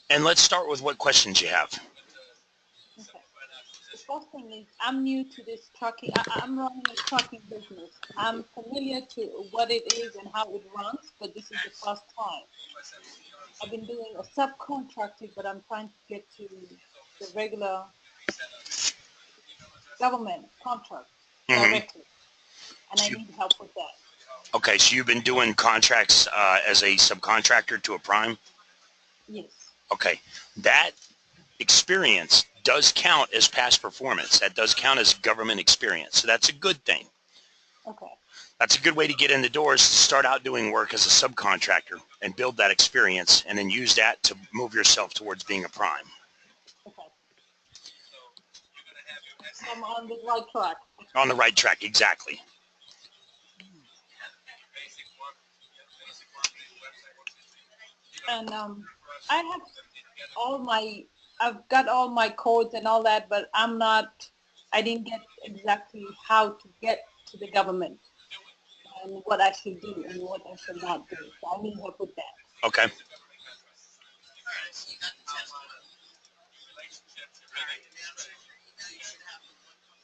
And let's start with what questions you have. Okay. The first thing is, I'm new to this trucking. I'm running a trucking business. I'm familiar to what it is and how it runs, but this is the first time. I've been doing a subcontracting, but I'm trying to get to the regular government contract directly, and I need help with that. Okay, so you've been doing contracts as a subcontractor to a prime? Yes. Okay, that experience does count as past performance. That does count as government experience, so that's a good thing. Okay. That's a good way to get in the doors, to start out doing work as a subcontractor and build that experience, and then use that to move yourself towards being a prime. Okay. I'm on the right track. On the right track, exactly. And I've got all my codes and all that, but I didn't get exactly how to get to the government and what I should do and what I should not do. So I need help with that. Okay.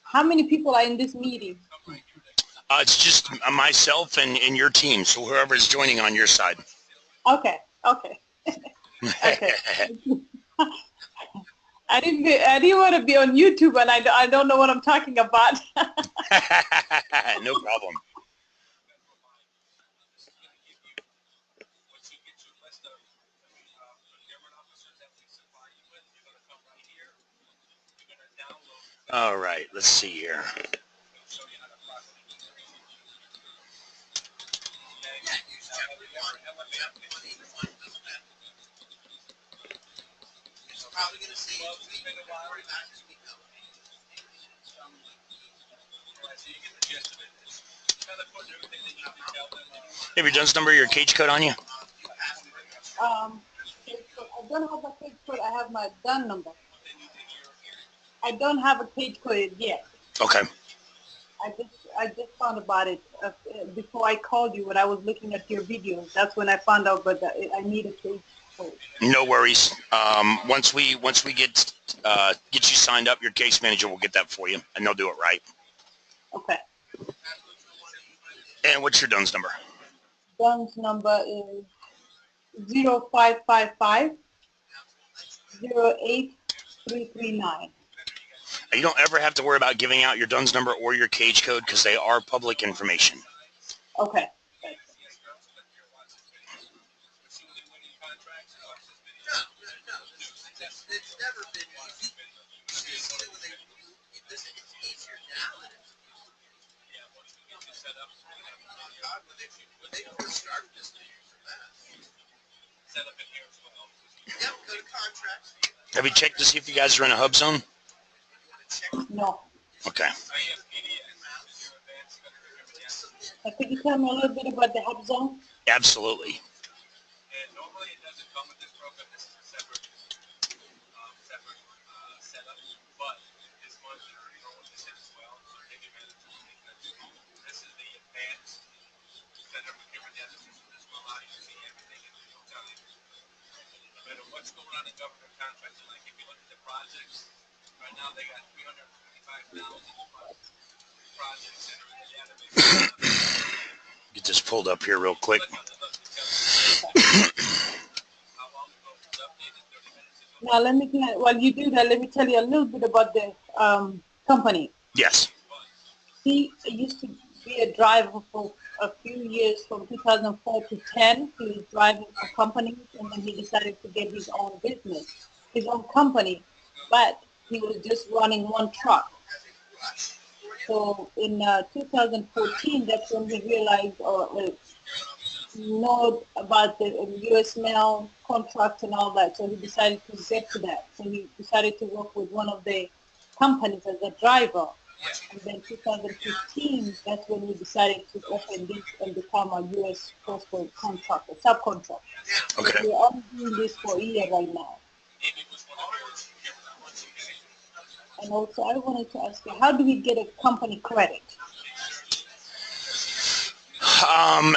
How many people are in this meeting? It's just myself and your team, so whoever is joining on your side. Okay. Okay. Okay. I didn't want to be on YouTube, and I don't know what I'm talking about. No problem. All right, let's see here. Have your DUNS number, your cage code on you? I don't have a cage code. I have my DUN number. I don't have a cage code yet. Okay. I just found about it before I called you when I was looking at your videos. That's when I found out, but I need a cage code. No worries. Once we get you signed up, your case manager will get that for you, and they'll do it right. Okay. And what's your DUNS number? DUNS number is 0555 08339. You don't ever have to worry about giving out your DUNS number or your cage code because they are public information. Okay. It's never been easy. It's easier now than when they first started this thing. Set up in here as well. Yep, go to contracts. Have you checked to see if you guys are in a HUBZone? No. Okay. Could you tell me a little bit about the HUBZone? Absolutely. And normally it doesn't come with this program. This is a separate setup, but this one you know what this is as well. So take advantage of it because this is the advanced center procurement data system. This will allow you to see everything in real time. No matter what's going on in government contracts, like if you look at the projects, right now they got 355,000 projects that are in the database. Get this pulled up here real quick. Now while you do that, let me tell you a little bit about the company. Yes. He used to be a driver for a few years, from 2004 to 10. He was driving for companies, and then he decided to get his own business, his own company, but he was just running one truck. So in 2014, that's when he realized or know about the U.S. mail contract and all that. So he decided to get to that. So he decided to work with one of the companies as a driver. And then 2015, that's when we decided to open this and become a U.S. postal contractor, subcontractor. Okay. So we're only doing this for a year right now. And also, I wanted to ask you, how do we get a company credit?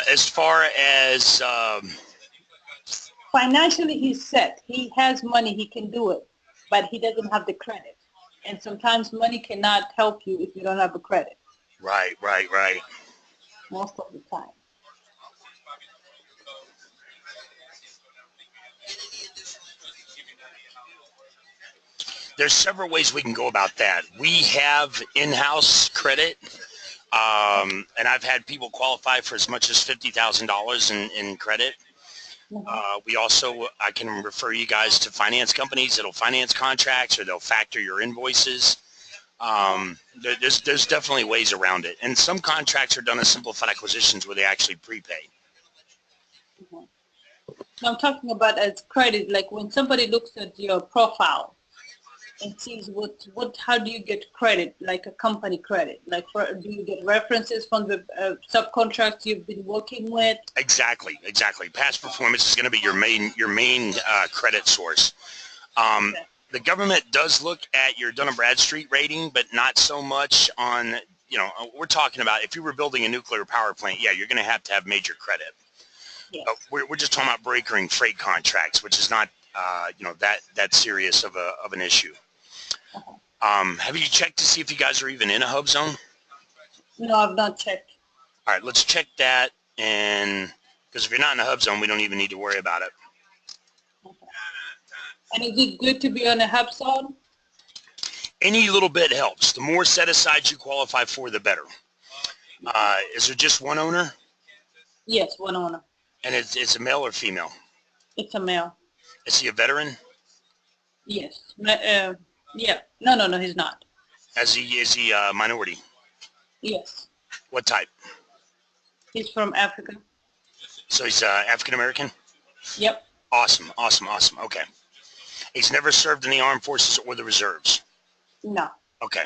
As far as Financially, he's set. He has money. He can do it, but he doesn't have the credit. And sometimes money cannot help you if you don't have a credit. Right. Most of the time. There's several ways we can go about that. We have in-house credit, and I've had people qualify for as much as $50,000 in credit. We also, I can refer you guys to finance companies that'll finance contracts, or they'll factor your invoices. There's definitely ways around it. And some contracts are done as simplified acquisitions where they actually prepay. I'm talking about as credit, like when somebody looks at your profile and sees how do you get credit, like a company credit? Like, do you get references from the subcontracts you've been working with? Exactly. Past performance is going to be your main credit source. The government does look at your Dun & Bradstreet rating, but not so much on, we're talking about if you were building a nuclear power plant, yeah, you're going to have major credit. Yes. But we're just talking about brokering freight contracts, which is not, that serious of an issue. Have you checked to see if you guys are even in a hub zone? No, I've not checked. All right, let's check that, and because if you're not in a hub zone, we don't even need to worry about it. Okay. And is it good to be on a hub zone? Any little bit helps. The more set-asides you qualify for, the better. Is there just one owner? Yes, one owner. And it's a male or female? It's a male. Is he a veteran? Yes. Yeah. No, he's not. Is he a minority? Yes. What type? He's from Africa. So he's African American? Yep. Awesome. Okay. He's never served in the armed forces or the reserves? No. Okay.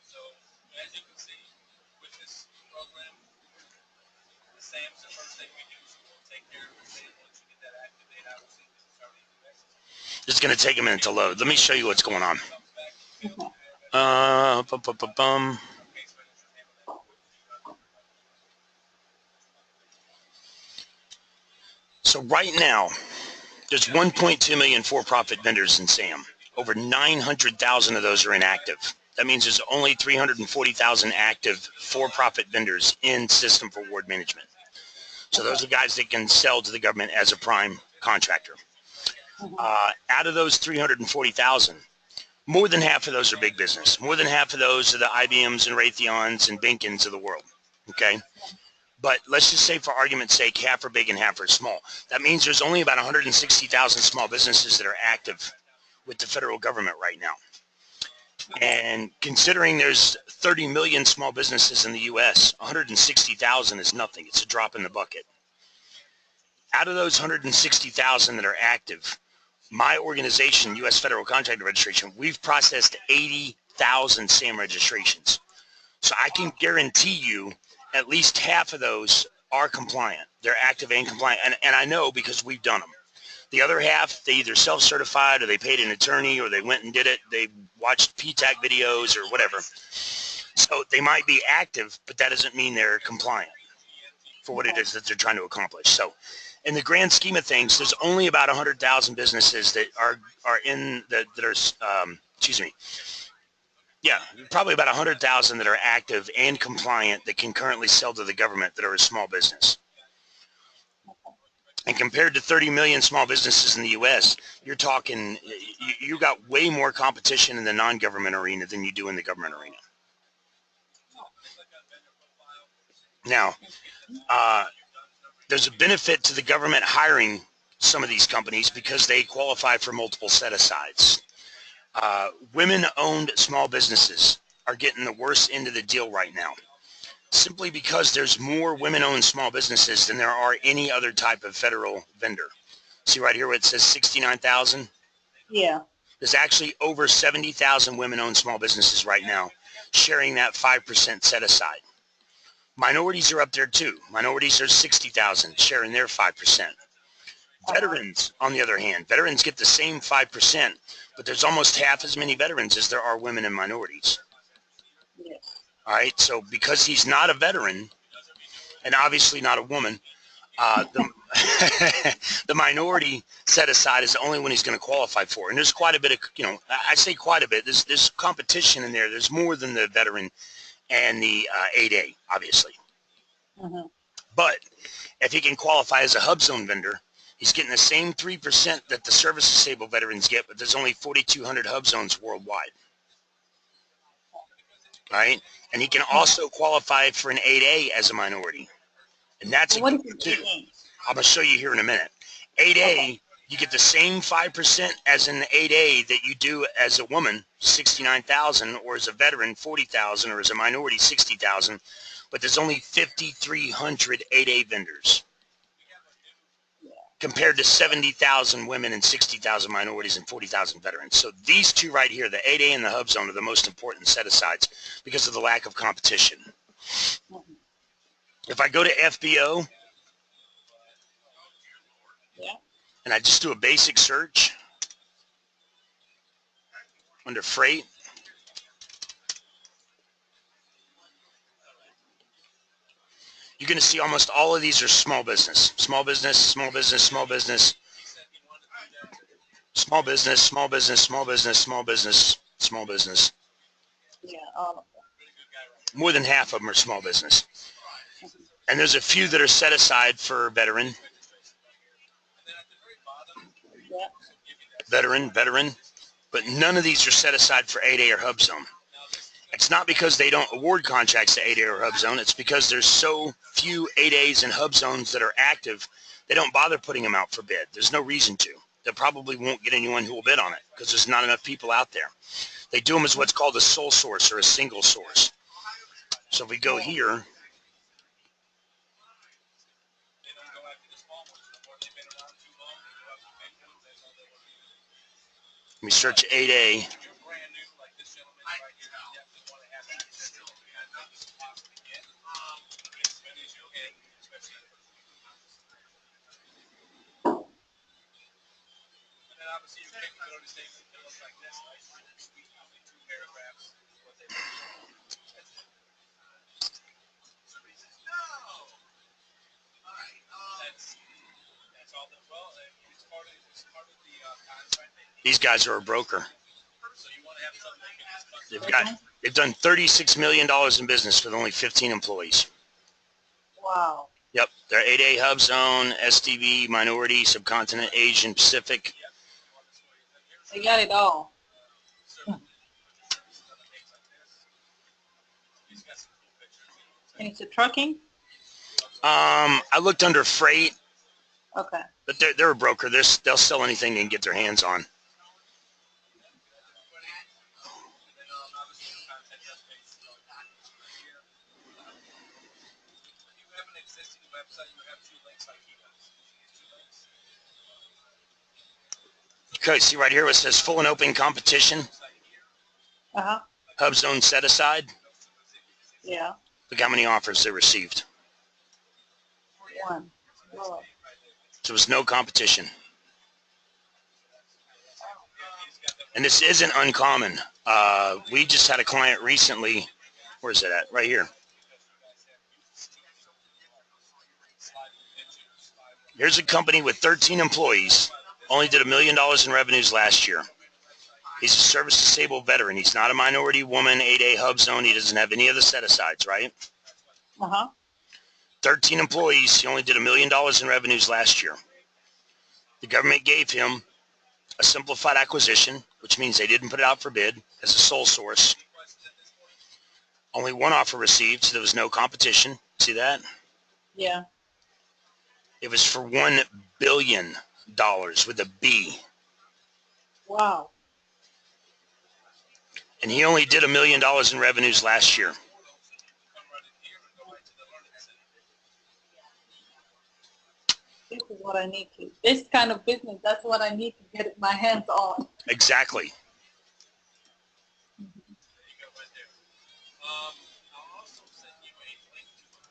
So, as you can see, with this program, the SAM's the first thing we do, so we'll take care of the SAM. Once you get that activate, obviously, this is already invested. It's going to take a minute to load. Let me show you what's going on. Okay. So right now, there's 1.2 million for-profit vendors in SAM. Over 900,000 of those are inactive. That means there's only 340,000 active for-profit vendors in System for Award Management. So those are guys that can sell to the government as a prime contractor. Out of those 340,000, more than half of those are big business. More than half of those are the IBMs and Raytheons and Beacons of the world. Okay? But let's just say, for argument's sake, half are big and half are small. That means there's only about 160,000 small businesses that are active with the federal government right now. And considering there's 30 million small businesses in the U.S., 160,000 is nothing. It's a drop in the bucket. Out of those 160,000 that are active, my organization, U.S. Federal Contractor Registration, we've processed 80,000 SAM registrations. So I can guarantee you at least half of those are compliant. They're active and compliant. And I know because we've done them. The other half, they either self-certified or they paid an attorney or they went and did it. They watched PTAC videos or whatever. So they might be active, but that doesn't mean they're compliant for what it is that they're trying to accomplish. So in the grand scheme of things, there's only about 100,000 businesses that are probably about 100,000 that are active and compliant that can currently sell to the government that are a small business. And compared to 30 million small businesses in the U.S., you're talking, you got way more competition in the non-government arena than you do in the government arena. Now, there's a benefit to the government hiring some of these companies because they qualify for multiple set-asides. Women-owned small businesses are getting the worst end of the deal right now, simply because there's more women-owned small businesses than there are any other type of federal vendor. See right here where it says 69,000? Yeah. There's actually over 70,000 women-owned small businesses right now sharing that 5% set-aside. Minorities are up there too. Minorities are 60,000 sharing their 5%. Veterans, on the other hand, veterans get the same 5%, but there's almost half as many veterans as there are women and minorities. Yes. All right, so because he's not a veteran, and obviously not a woman, The minority set aside is the only one he's going to qualify for. And there's quite a bit of, I say quite a bit. There's competition in there. There's more than the veteran and the 8A, obviously. Mm-hmm. But if he can qualify as a HUBZone vendor, he's getting the same 3% that the service-disabled veterans get, but there's only 4,200 HUBZones worldwide. Right? And he can also qualify for an 8A as a minority. And that's What a is good it? too. I'm going to show you here in a minute. 8A, you get the same 5% as in the 8A that you do as a woman, 69,000, or as a veteran, 40,000, or as a minority, 60,000. But there's only 5,300 8A vendors compared to 70,000 women and 60,000 minorities and 40,000 veterans. So these two right here, the 8A and the HUBZone, are the most important set-asides because of the lack of competition. If I go to FBO, and I just do a basic search under freight, you're going to see almost all of these are small business, small business, small business, small business, small business, small business, small business, small business, small business. Yeah, all of them. More than half of them are small business. And there's a few that are set aside for veteran, Yeah. veteran, but none of these are set aside for 8A or HUBZone. It's not because they don't award contracts to 8A or HUBZone. It's because there's so few 8As and HUBZones that are active, they don't bother putting them out for bid. There's no reason to. They probably won't get anyone who will bid on it because there's not enough people out there. They do them as what's called a sole source or a single source. So if we go here, we search 8A. These guys are a broker. They've done $36 million in business with only 15 employees. Wow. Yep, they're 8A HUBZone, SDV, minority, subcontinent, Asian, Pacific. They got it all. And it's a trucking? I looked under freight, Okay. but they're a broker. They'll sell anything they can get their hands on. Okay, see right here where it says full and open competition, Uh-huh. HUBZone set aside. Yeah. Look how many offers they received. One. Whoa. So there was no competition. And this isn't uncommon. We just had a client recently. Where's it at? Right here. Here's a company with 13 employees. Only did $1 million in revenues last year. He's a service-disabled veteran. He's not a minority woman, 8A HUBZone. He doesn't have any of the set-asides, right? Uh-huh. 13 employees. He only did $1 million in revenues last year. The government gave him a simplified acquisition, which means they didn't put it out for bid as a sole source. Only one offer received, so there was no competition. See that? Yeah. It was for $1 billion with a B. Wow. And he only did $1 million in revenues last year. This is what I need to. This kind of business, that's what I need to get my hands on. Exactly.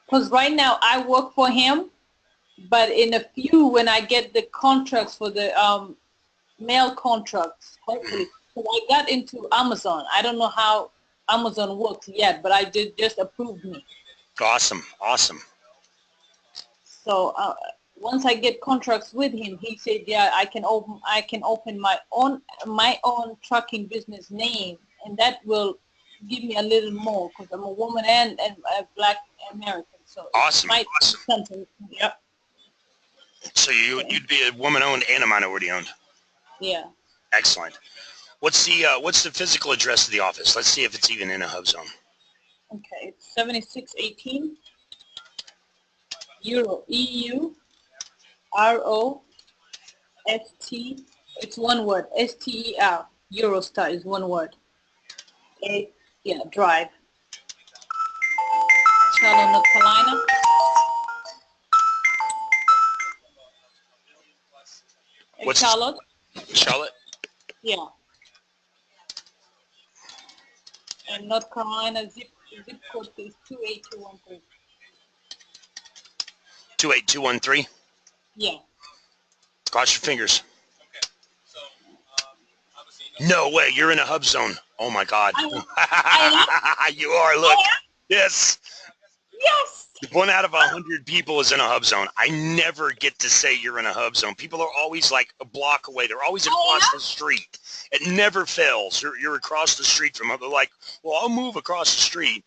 Because right now I work for him, but in a few, when I get the contracts for the mail contracts, hopefully. So I got into Amazon. I don't know how Amazon works yet, but I just approved me. Awesome. Awesome. So once I get contracts with him, he said, yeah, I can open my own trucking business name, and that will give me a little more because I'm a woman and a Black American. So Awesome. it might Awesome. be something. Yep. So you'd be a woman-owned and a minority-owned. Yeah. Excellent. What's the physical address of the office? Let's see if it's even in a HUBZone. Okay, it's 7618 EU ROST. It's one word. STER. Eurostar is one word. Drive. Charlotte, North Carolina. What's Charlotte? Charlotte? Yeah. And North Carolina zip code is 28213. 28213? Yeah. Cross your fingers. No way, you're in a HUBZone. Oh my God. You are, look. Yes. Yes. 1 out of 100 people is in a HUBZone. I never get to say you're in a HUBZone. People are always like a block away. They're always across the street. It never fails. You're across the street from them. They're like, well, I'll move across the street.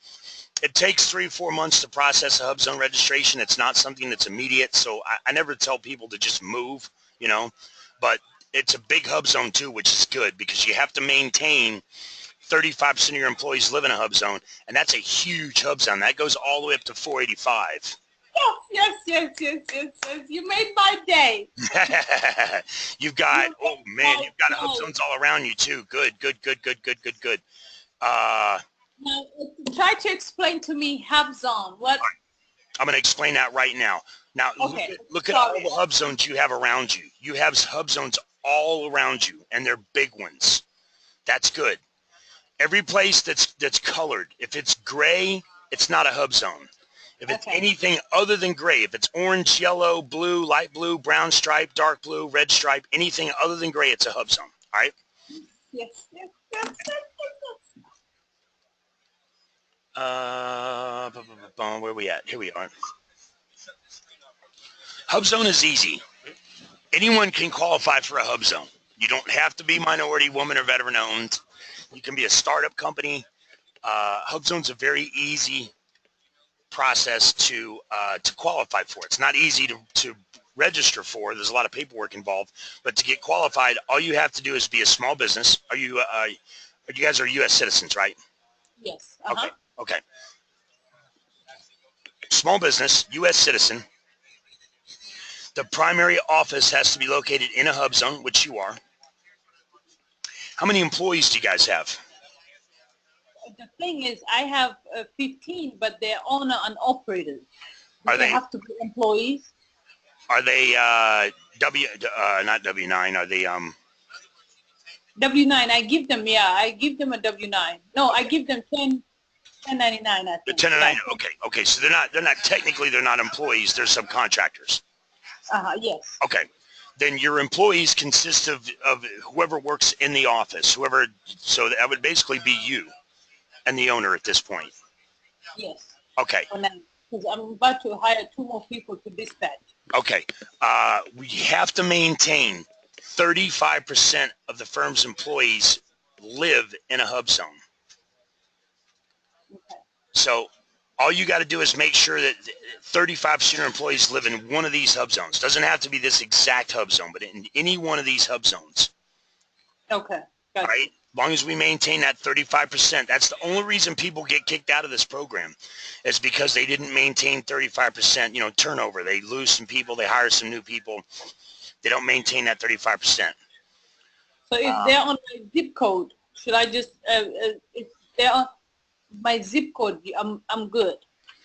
It takes 3 or 4 months to process a HUBZone registration. It's not something that's immediate. So I never tell people to just move, you know, but it's a big HUBZone too, which is good because you have to maintain 35% of your employees live in a HUBZone, and that's a huge HUBZone. That goes all the way up to 485. Yes. You made my day. You've got, oh man, you've got HUBZones all around you too. Good. Now, try to explain to me HUBZone. What? I'm going to explain that right now. Now, okay. look at all the HUBZones you have around you. You have HUBZones all around you, and they're big ones. That's good. Every place that's colored, if it's gray, it's not a HUBZone. If it's anything other than gray, if it's orange, yellow, blue, light blue, brown stripe, dark blue, red stripe, anything other than gray, it's a HUBZone. All right? Yes. Where are we at? Here we are. HUBZone is easy. Anyone can qualify for a HUBZone. You don't have to be minority, woman, or veteran owned. You can be a startup company. HUBZone's a very easy process to qualify for. It's not easy to register for. There's a lot of paperwork involved, but to get qualified, all you have to do is be a small business. You guys are U.S. citizens, right? Yes. Okay. Small business, U.S. citizen. The primary office has to be located in a HUBZone, which you are. How many employees do you guys have? The thing is, I have 15, but they're owner and operators. They have to be employees? Are they not W-9? Are they W-9? I give them a W-9. No, I give them 1099. I think. The 1099. Okay. So they're not technically they're not employees. They're subcontractors. Yes. Okay. Then your employees consist of whoever works in the office, so that would basically be you and the owner at this point. Yes. Okay. Because I'm about to hire 2 more people to dispatch. Okay. We have to maintain 35% of the firm's employees live in a HUBZone. Okay. So all you got to do is make sure that 35% of your employees live in one of these HUBZones. Doesn't have to be this exact HUBZone, but in any one of these HUBZones. Okay. Gotcha. Right? As long as we maintain that 35%, that's the only reason people get kicked out of this program is because they didn't maintain 35%, turnover. They lose some people, they hire some new people. They don't maintain that 35%. So if they're on my zip code, should I just, if they're on my zip code, I'm good?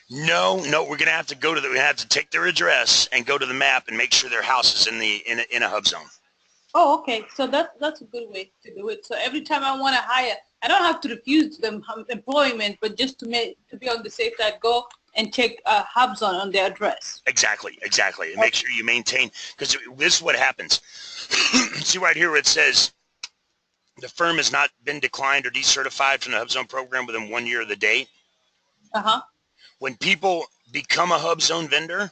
No, we're going to have to we have to take their address and go to the map and make sure their house is in a HUBZone. Oh, okay. So that's a good way to do it. So every time I want to hire, I don't have to refuse them employment, but just to be on the safe side, go and check a HUBZone on their address. Exactly. And make sure you maintain, because this is what happens. See right here where it says the firm has not been declined or decertified from the HUBZone program within 1 year of the date. Uh-huh. When people become a HUBZone vendor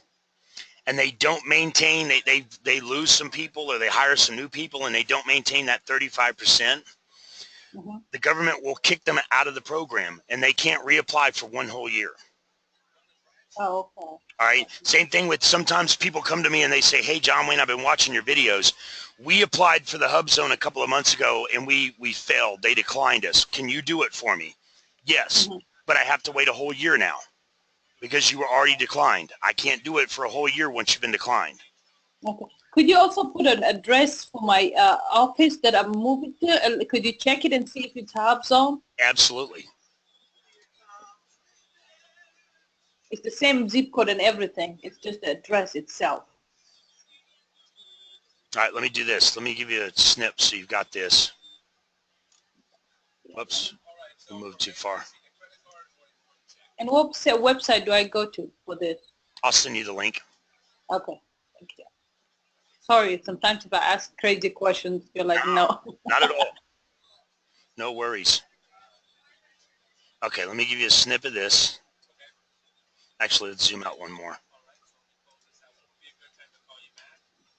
and they don't maintain, they lose some people or they hire some new people and they don't maintain that 35%, the government will kick them out of the program and they can't reapply for one whole year. Oh, okay. All right. Same thing with sometimes people come to me and they say, hey, John Wayne, I've been watching your videos. We applied for the HUBZone a couple of months ago and we failed. They declined us. Can you do it for me? Yes, but I have to wait a whole year now because you were already declined. I can't do it for a whole year once you've been declined. Okay. Could you also put an address for my office that I'm moving to? Could you check it and see if it's HUBZone? Absolutely. It's the same zip code and everything. It's just the address itself. All right, let me do this. Let me give you a snip so you've got this. Whoops, we moved too far. And what website do I go to for this? I'll send you the link. Okay, thank you. Sorry, sometimes if I ask crazy questions, you're like, no. Not at all. No worries. Okay, let me give you a snip of this. Actually, let's zoom out one more.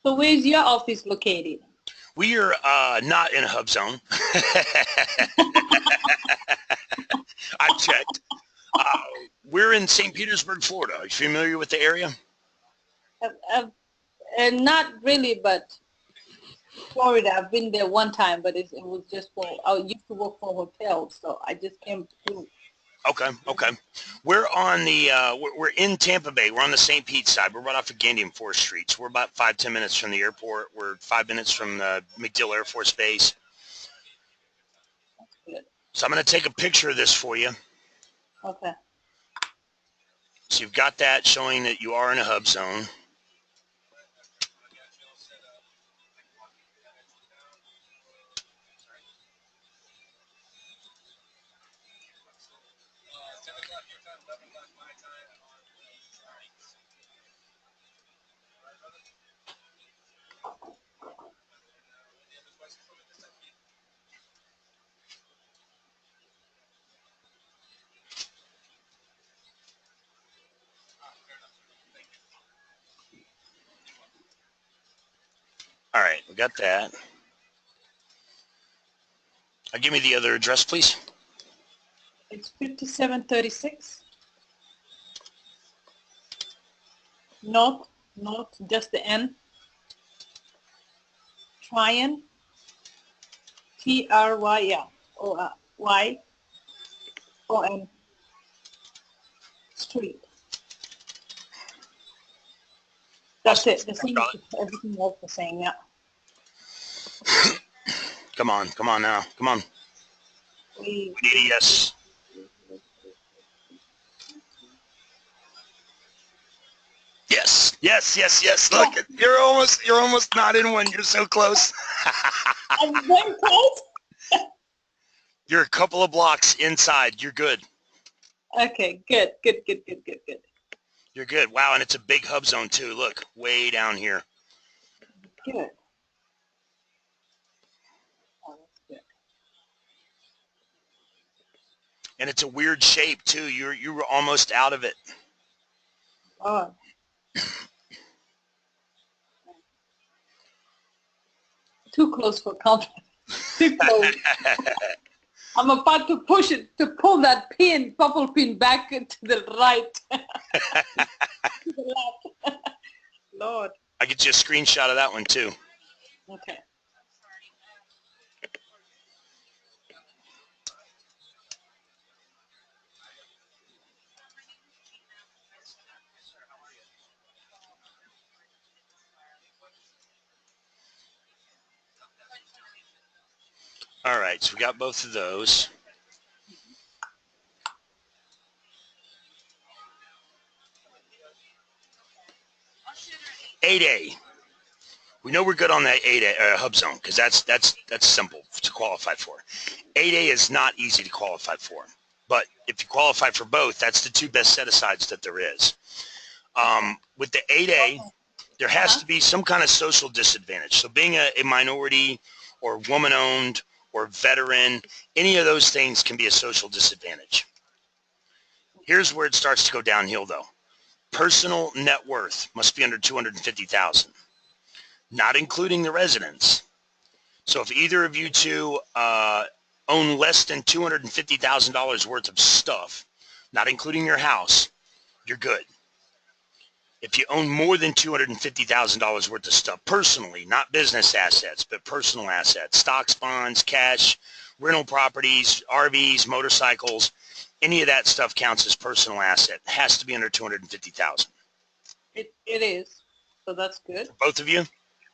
So where's your office located? We are not in a HUBZone. I've checked. We're in St. Petersburg, Florida. Are you familiar with the area? Not really, but Florida. I've been there one time, but it was just for, I used to work for hotels, so I just came through. Okay, okay. We're on the, we're in Tampa Bay. We're on the St. Pete side. We're right off of Gandy and 4th Street. So we're about 5-10 minutes from the airport. We're 5 minutes from the MacDill Air Force Base. Good. So I'm going to take a picture of this for you. Okay. So you've got that showing that you are in a HUBZone. All right, we got that. Give me the other address, please. It's 5736. Not just the N. Tryon. Tryon Street. That's it. The same, everything else the same, yeah. Come on now. Come on. We need a yes. Yes, yes, yes, yes. Look, you're almost not in one. You're so close. I'm very close. You're a couple of blocks inside. You're good. Okay, good. You're good. Wow, and it's a big HUBZone too. Look, way down here. Good. Oh, that's good. And it's a weird shape too. You were almost out of it. Oh. Too close for comfort. Too close. I'm about to push it, to pull that pin, purple pin back to the right. To the left. Lord. I get you a screenshot of that one too. Okay. All right, so we got both of those. (8A). We know we're good on that 8A HUBZone because that's simple to qualify for. 8A is not easy to qualify for, but if you qualify for both, that's the two best set-asides that there is. With the 8A, there has to be some kind of social disadvantage. So being a minority or woman-owned or veteran, any of those things can be a social disadvantage. Here's where it starts to go downhill though. Personal net worth must be under 250,000, not including the residence. So if either of you two own less than $250,000 worth of stuff, not including your house, you're good. If you own more than $250,000 worth of stuff personally, not business assets, but personal assets, stocks, bonds, cash, rental properties, RVs, motorcycles, any of that stuff counts as personal asset. It has to be under 250,000. It is. So that's good. For both of you?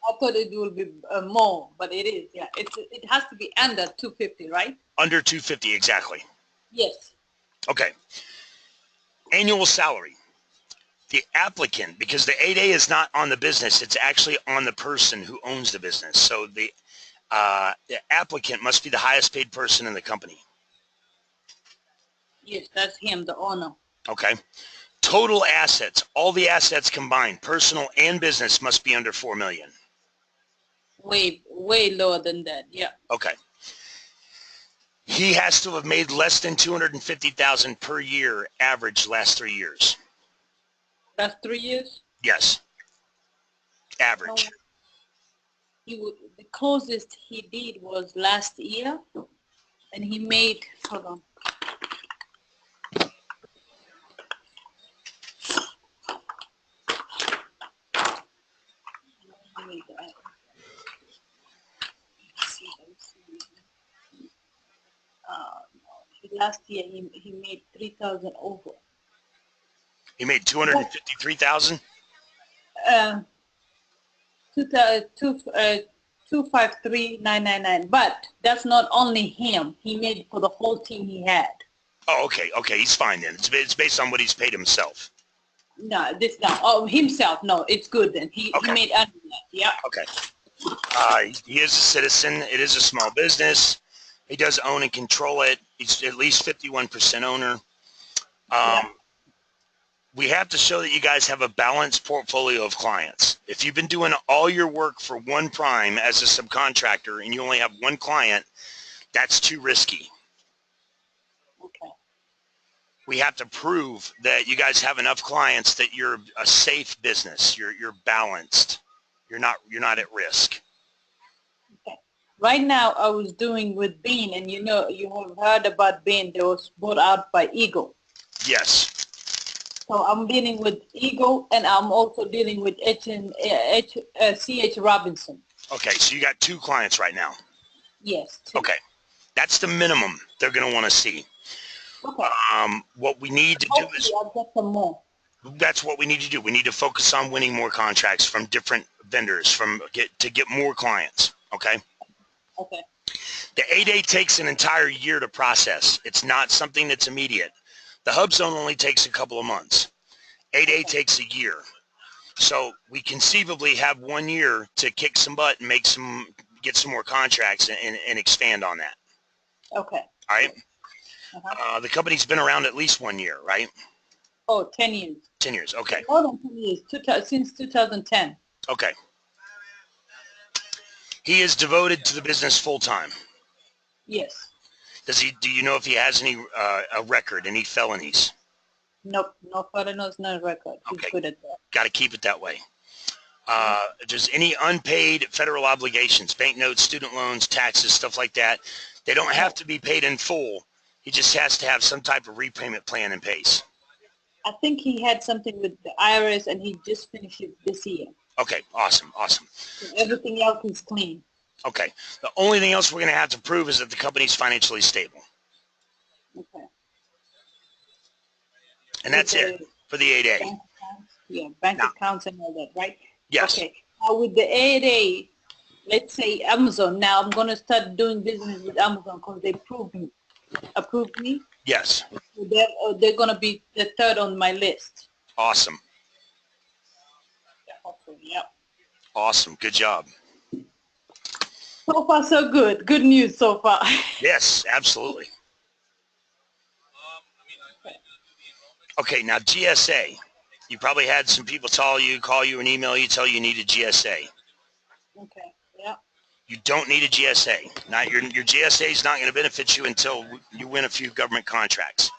I thought it would be more, but it is. Yeah, it has to be under 250, right? Under 250, exactly. Yes. Okay. Annual salary. The applicant, because the 8A is not on the business, it's actually on the person who owns the business. So the applicant must be the highest paid person in the company. Yes, that's him, the owner. Okay. Total assets, all the assets combined, personal and business, must be under 4 million. Way lower than that. Yeah. Okay. He has to have made less than 250,000 per year average last 3 years. That's 3 years? Yes. Average. The closest he did was last year, and he made, hold on. Last year he made 3,000 over. He made 253,000? 253,999. But that's not only him. He made for the whole team he had. Oh, okay. Okay, he's fine then. It's based on what he's paid himself. No, this no. Oh, himself. No, it's good then. He made under that. Yeah. Okay. He is a citizen. It is a small business. He does own and control it. He's at least 51% owner. We have to show that you guys have a balanced portfolio of clients. If you've been doing all your work for one prime as a subcontractor and you only have one client, that's too risky. Okay. We have to prove that you guys have enough clients that you're a safe business. You're balanced. You're not at risk. Okay. Right now, I was doing with Bean, and you have heard about Bean. They was bought out by Eagle. Yes. So I'm dealing with Eagle, and I'm also dealing with C.H. Robinson. Okay, so you got 2 clients right now. Yes. 2. Okay, that's the minimum they're going to want to see. Okay. What we need to do is, I'll get some more. that's what we need to do. We need to focus on winning more contracts from different vendors to get more clients. Okay. Okay. The 8A takes an entire year to process. It's not something that's immediate. The HUBZone only takes a couple of months. 8A takes a year. So we conceivably have 1 year to kick some butt and get some more contracts and expand on that. Okay. All right. The company's been around at least 1 year, right? Oh, 10 years. 10 years. Okay. More than 10 years. Since 2010. Okay. He is devoted to the business full time. Yes. Do you know if he has any a record, any felonies? Nope. No felonies, no record. He's good at that. Got to keep it that way. Just any unpaid federal obligations, banknotes, student loans, taxes, stuff like that. They don't have to be paid in full. He just has to have some type of repayment plan in place. I think he had something with the IRS, and he just finished it this year. Okay, awesome, awesome. So everything else is clean. Okay. The only thing else we're going to have to prove is that the company's financially stable. Okay. And that's it for the 8A. Bank accounts, yeah, bank accounts and all that, right? Yes. Okay. Now with the 8A, let's say Amazon. Now I'm going to start doing business with Amazon because they approved me. Yes. So they're going to be the 3rd on my list. Awesome. Yeah. Awesome. Good job. So far, so good. Good news so far. Yes, absolutely. Okay, now G.S.A. You probably had some people call you and email you, tell you need a G.S.A. Okay, yeah. You don't need a G.S.A. Now, your G.S.A. is not going to benefit you until you win a few government contracts.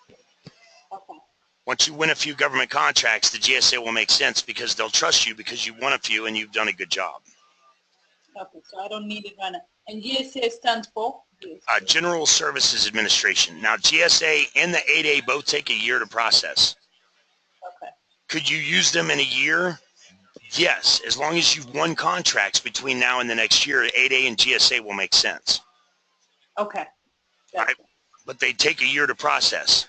Okay. Once you win a few government contracts, the GSA will make sense because they'll trust you because you won a few and you've done a good job. Okay, so I don't need it right now. And GSA stands for? General Services Administration. Now, GSA and the 8A both take a year to process. Okay. Could you use them in a year? Yes, as long as you've won contracts between now and the next year, 8A and GSA will make sense. Okay. All right? But they take a year to process.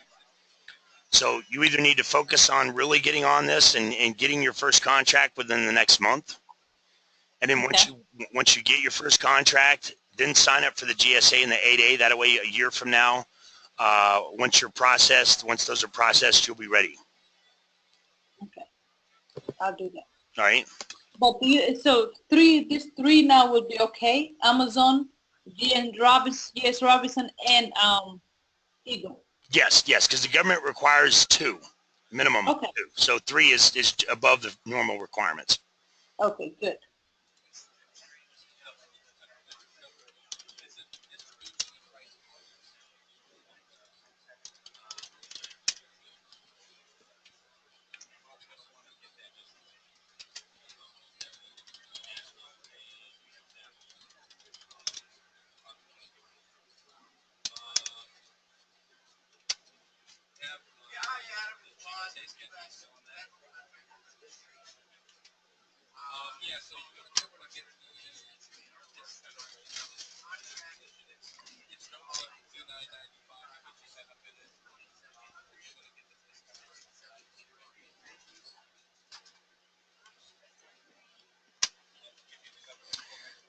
So you either need to focus on really getting on this and getting your first contract within the next month. And then once you get your first contract, then sign up for the GSA and the 8A. That way, a year from now, once those are processed, you'll be ready. Okay. I'll do that. All right. But so this three now would be okay. Amazon, G.S. Robinson, and Eagle. Yes, because the government requires 2, minimum. Okay. 2. So 3 is above the normal requirements. Okay, good. Yeah, so you can remember when I get it's no more $2,995, which you set up in it.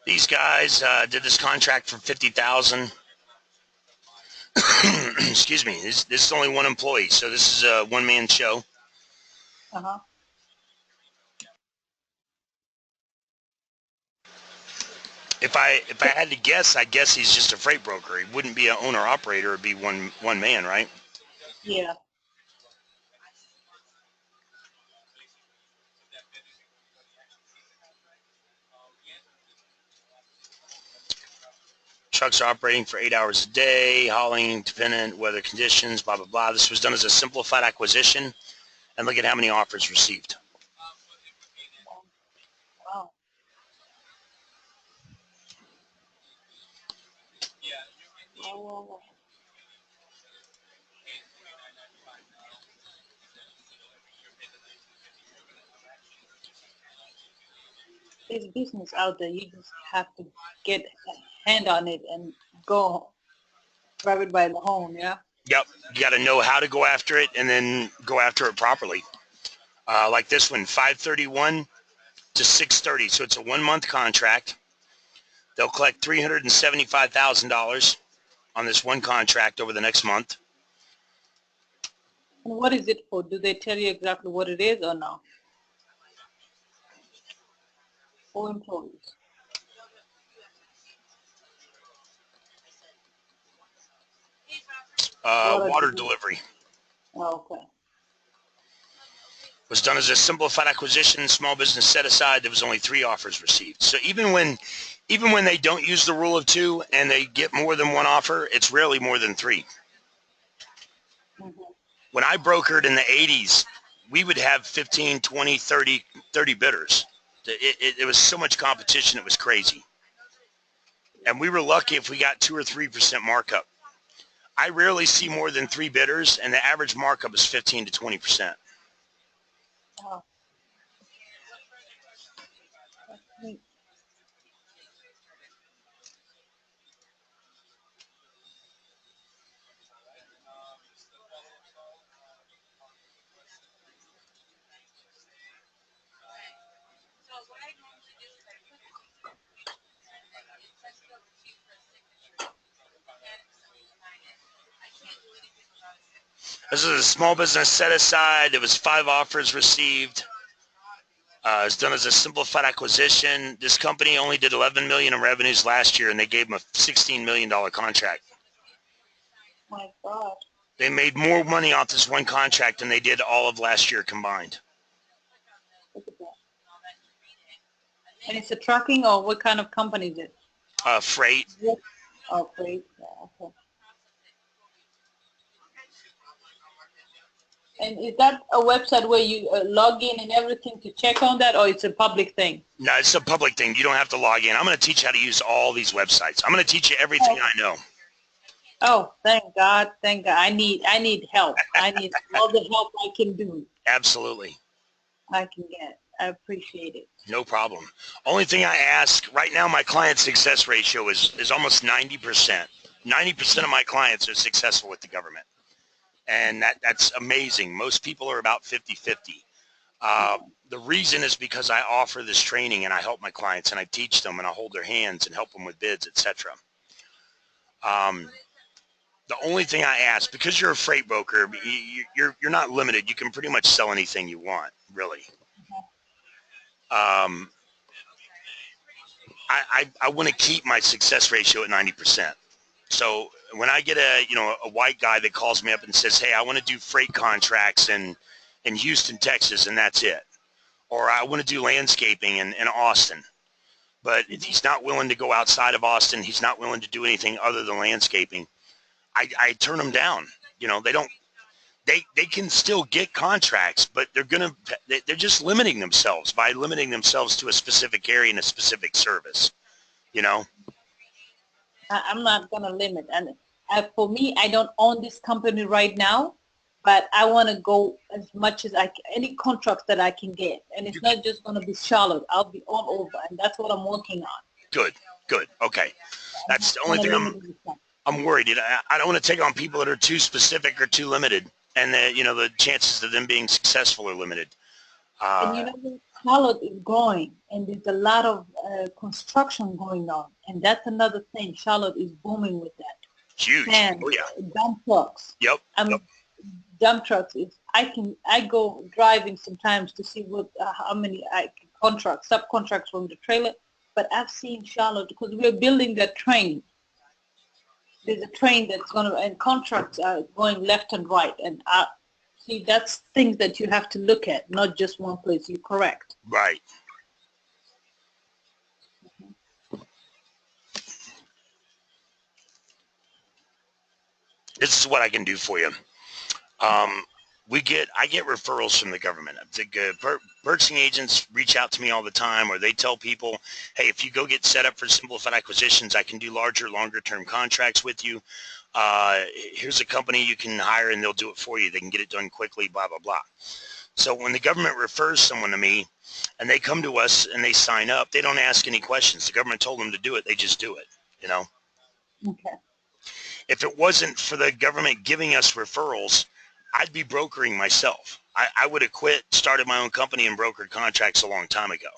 These guys did this contract for $50,000. Excuse me. This is only one employee, so this is a one-man show. Uh-huh. If I had to guess, I guess he's just a freight broker. He wouldn't be an owner operator. It'd be one man, right? Yeah. Trucks are operating for 8 hours a day, hauling, dependent weather conditions, blah, blah, blah. This was done as a simplified acquisition, and look at how many offers received. Wow. Wow. There's business out there. You just have to get a hand on it and go grab it by the horn, yeah? Yep. You got to know how to go after it and then go after it properly. Like this one, 5/31 to 6/30. So it's a 1-month contract. They'll collect $375,000 on this one contract over the next month. And what is it for? Do they tell you exactly what it is or no? For employees. Water delivery. Oh, okay. Was done as a simplified acquisition, small business set aside. There was only 3 offers received. So even when they don't use the rule of 2 and they get more than 1 offer, it's rarely more than 3. Mm-hmm. When I brokered in the 80s, we would have 15, 20, 30 bidders. It was so much competition, it was crazy. And we were lucky if we got 2 or 3% markup. I rarely see more than 3 bidders, and the average markup is 15 to 20%. Oh. That's neat. This is a small business set aside. There was 5 offers received. It's done as a simplified acquisition. This company only did $11 million in revenues last year, and they gave them a $16 million contract. My God. They made more money off this one contract than they did all of last year combined. Look at that. And it's a trucking or what kind of company is it? Freight. Oh, freight. Yeah, okay. And is that a website where you log in and everything to check on that, or it's a public thing? No, it's a public thing. You don't have to log in. I'm going to teach you how to use all these websites. I'm going to teach you everything I know. Oh, thank God. Thank God. I need help. I need all the help I can do. Absolutely. I can get. I appreciate it. No problem. Only thing I ask, right now my client success ratio is almost 90%. 90% of my clients are successful with the government. And that's amazing. Most people are about 50-50. The reason is because I offer this training and I help my clients and I teach them and I hold their hands and help them with bids, etc. The only thing I ask, because you're a freight broker, you're not limited. You can pretty much sell anything you want, really. I want to keep my success ratio at 90%. So when I get a white guy that calls me up and says, hey, I want to do freight contracts in Houston, Texas, and that's it. Or I want to do landscaping in Austin. But if he's not willing to go outside of Austin, he's not willing to do anything other than landscaping, I turn them down. They can still get contracts, but they're just limiting themselves by limiting themselves to a specific area and a specific service. I'm not going to limit. And for me, I don't own this company right now, but I want to go as much as I can, any contracts that I can get. And it's not just going to be Charlotte. I'll be all over, and that's what I'm working on. Good. Okay. That's the only thing I'm worried. I don't want to take on people that are too specific or too limited, and the chances of them being successful are limited. And Charlotte is growing, and there's a lot of construction going on, and that's another thing. Charlotte is booming with that. Huge. And oh yeah. Dump trucks. Yep. Dump trucks is. I go driving sometimes to see how many subcontracts from the trailer, but I've seen Charlotte because we're building that train. There's a train that's and contracts are going left and right, and see, that's things that you have to look at, not just one place. You're correct. Right. This is what I can do for you. I get referrals from the government. Purchasing agents reach out to me all the time, or they tell people, hey, if you go get set up for simplified acquisitions, I can do longer term contracts with you. Here's a company you can hire and they'll do it for you. They can get it done quickly, blah, blah, blah. So when the government refers someone to me and they come to us and they sign up, they don't ask any questions. The government told them to do it. They just do it, Okay. If it wasn't for the government giving us referrals, I'd be brokering myself. I would have quit, started my own company, and brokered contracts a long time ago.